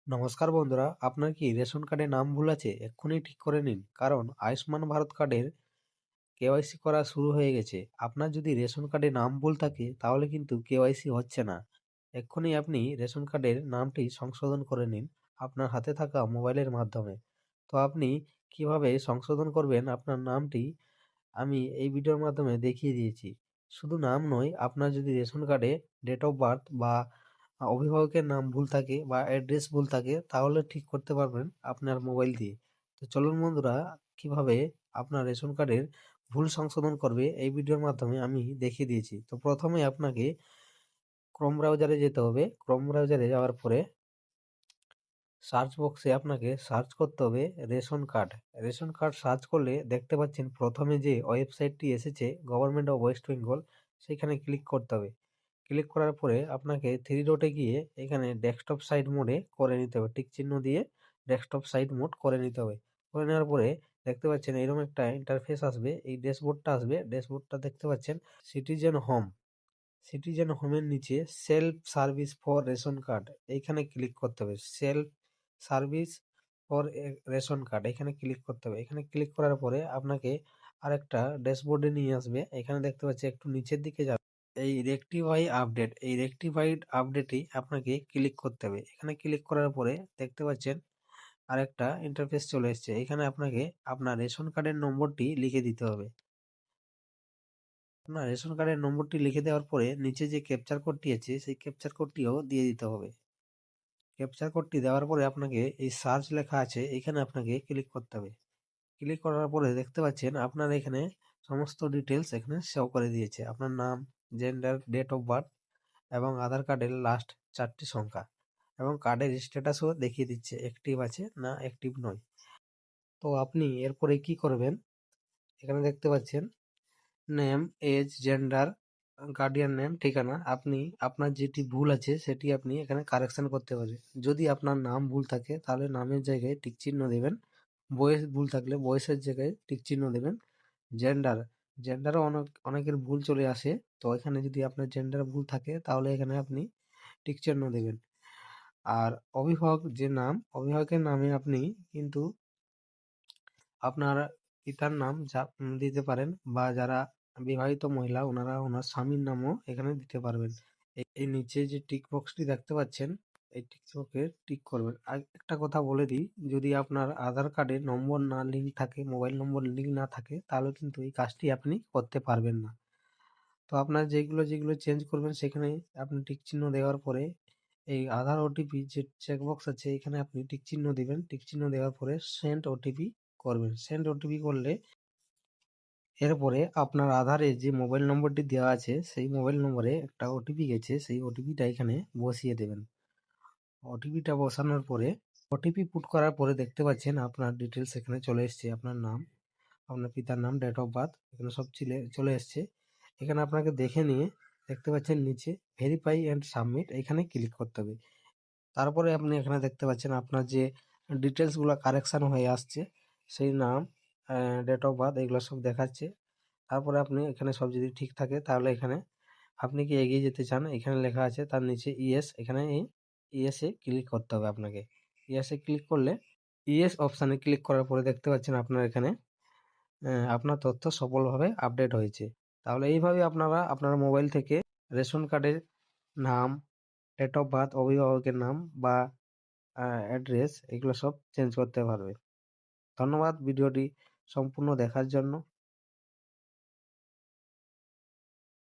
নমস্কার বন্ধুরা, আপনার কি রেশন কার্ডে নাম ভুল আছে? এক্ষুনি ঠিক করে নিন, কারণ আয়ুষ্মান ভারত কার্ডের কেওয়াইসি করা শুরু হয়ে গেছে। আপনার যদি রেশন কার্ডে নাম ভুল থাকে তাহলে কিন্তু কেওয়াইসি হচ্ছে না। এক্ষুনি আপনি রেশন কার্ডের নামটি সংশোধন করে নিন আপনার হাতে থাকা মোবাইলের মাধ্যমে। তো আপনি কিভাবে সংশোধন করবেন আপনার নামটি আমি এই ভিডিওর মাধ্যমে দেখিয়ে দিয়েছি। শুধু নাম নয়, আপনার যদি রেশন কার্ডে ডেট অফ বার্থ বা অভিভাবকের নাম ভুল থাকে বা অ্যাড্রেস ভুল থাকে তাহলে ঠিক করতে পারবেন আপনার মোবাইল দিয়ে। তো চলুন বন্ধুরা, কিভাবে আপনার রেশন কার্ডের ভুল সংশোধন করবে এই ভিডিওর মাধ্যমে আমি দেখিয়ে দিয়েছি। তো প্রথমে আপনাকে ক্রোম ব্রাউজারে যেতে হবে। ক্রোম ব্রাউজারে যাওয়ার পরে সার্চ বক্সে আপনাকে সার্চ করতে হবে ration card. Ration card search করলে দেখতে পাচ্ছেন প্রথমে যে ওয়েবসাইটটি এসেছে গভর্নমেন্ট অফ ওয়েস্ট বেঙ্গল, সেখানে ক্লিক করতে হবে। ক্লিক করার পরে আপনাকে থ্রি ডটে গিয়ে এখানে ডেস্কটপ সাইট মোডে করে নিতে হবে, টিক চিহ্ন দিয়ে ডেস্কটপ সাইট মোড করে নিতে হবে। করে নেওয়ার পরে দেখতে পাচ্ছেন এরকম একটা ইন্টারফেস আসবে, এই ড্যাশবোর্ডটা আসবে। ড্যাশবোর্ডটা দেখতে পাচ্ছেন সিটিজেন হোম। সিটিজেন হোমের নিচে self service for ration card, এইখানে ক্লিক করতে হবে। Self service for ration card, এখানে ক্লিক করতে হবে। এখানে ক্লিক করার পরে আপনাকে আরেকটা ড্যাশবোর্ডে নিয়ে আসবে। এখানে দেখতে পাচ্ছি একটু নিচের দিকে যাবে, এই রেকটিফাই আপডেট, এই রেকটিফাইড আপডেটই আপনাকে ক্লিক করতে হবে। এখানে ক্লিক করার পরে দেখতে পাচ্ছেন আরেকটা ইন্টারফেস চলে এসেছে। এখানে আপনাকে আপনার রেশন কার্ডের নম্বরটি লিখে দিতে হবে। আপনার রেশন কার্ডের নম্বরটি লিখে দেওয়ার পরে নিচে যে ক্যাপচার কোডটি আছে সেই ক্যাপচার কোডটিও দিয়ে দিতে হবে। ক্যাপচার কোডটি দেওয়ার পরে আপনাকে এই সার্চ লেখা আছে, এখানে আপনাকে ক্লিক করতে হবে। ক্লিক করার পরে দেখতে পাচ্ছেন আপনার এখানে সমস্ত ডিটেলস এখানে শো করে দিয়েছে। আপনার নাম, জেন্ডার, ডেট অফ বার্থ এবং আধার কার্ডের লাস্ট 4টি সংখ্যা এবং কার্ডের স্ট্যাটাসও দেখিয়ে দিচ্ছে অ্যাক্টিভ আছে না অ্যাক্টিভ নয়। তো আপনি এরপরে কি করবেন, এখানে দেখতে পাচ্ছেন name, age, gender, guardian name, ঠিকানা। আপনি আপনার যেটি ভুল আছে সেটি আপনি এখানে কারেকশন করতে পারেন। যদি আপনার নাম ভুল থাকে তাহলে নামের জায়গায় টিক চিহ্ন দেবেন। বয়স ভুল থাকলে বয়সের জায়গায় টিক চিহ্ন দেবেন। জেন্ডার, জেন্ডারও অনেকের ভুল চলে আসে। তো এখানে যদি আপনার জেন্ডার ভুল থাকে তাহলে এখানে আপনি টিক চিহ্ন দেবেন। আর অভিভাবক যে নাম, অভিভাবকের নামে আপনি কিন্তু আপনার পিতার নাম দিতে পারেন, বা যারা বিবাহিত মহিলা ওনারা ওনার স্বামীর নামও এখানে দিতে পারবেন। এই নিচে যে টিক বক্সটি দেখতে পাচ্ছেন, এই টিক বক্সে টিক করবেন। আর একটা কথা বলে দিই, যদি আপনার আধার কার্ডে নম্বর না লিঙ্ক থাকে, মোবাইল নম্বর লিঙ্ক না থাকে, তাহলে কিন্তু এই কাজটি আপনি করতে পারবেন না। তো আপনার যেগুলো চেঞ্জ করবেন সেখানে আপনি টিক চিহ্ন দেওয়ার পরে এই আধার ওটিপি যে চেকবক্স আছে এখানে আপনি টিক চিহ্ন দিবেন। টিক চিহ্ন দেওয়ার পরে সেন্ড ওটিপি করবেন। সেন্ড ওটিপি করলে এরপরে আপনার আধারে যে মোবাইল নম্বরটি দেওয়া আছে সেই মোবাইল নম্বরে একটা ওটিপি গেছে, সেই ওটিপিটা এখানে বসিয়ে দেবেন। ওটিপিটা বসানোর পরে ওটিপি পুট করার পরে দেখতে পাচ্ছেন আপনার ডিটেলস এখানে চলে এসছে। আপনার নাম, আপনার পিতার নাম, ডেট অফ বার্থ এখানে সব চলে এসছে। এখানে আপনাকে দেখে নিয়ে দেখতে পাচ্ছেন নিচে ভেরিফাই অ্যান্ড সাবমিট, এখানে ক্লিক করতে হবে। তারপরে আপনি এখানে দেখতে পাচ্ছেন আপনার যে ডিটেলসগুলো কারেকশান হয়ে আসছে, সেই নাম, ডেট অফ বার্থ এগুলো সব দেখাচ্ছে। তারপরে আপনি এখানে সব যদি ঠিক থাকে তাহলে এখানে আপনি কি এগিয়ে যেতে চান, এখানে লেখা আছে তার নিচে ইয়েস, এখানে এই ইয়েসে ক্লিক করতে হবে আপনাকে। ইয়েসে ক্লিক করলে ইয়েস অপশানে ক্লিক করার পরে দেখতে পাচ্ছেন আপনার এখানে আপনার তথ্য সফলভাবে আপডেট হয়েছে। তাহলে এইভাবে আপনারা আপনার মোবাইল থেকে রেশন কার্ডের নাম, ডেট অফ বার্থ, অভিভাবকের নাম বা অ্যাড্রেস এগুলো সব চেঞ্জ করতে পারবেন। ধন্যবাদ ভিডিওটি সম্পূর্ণ দেখার জন্য।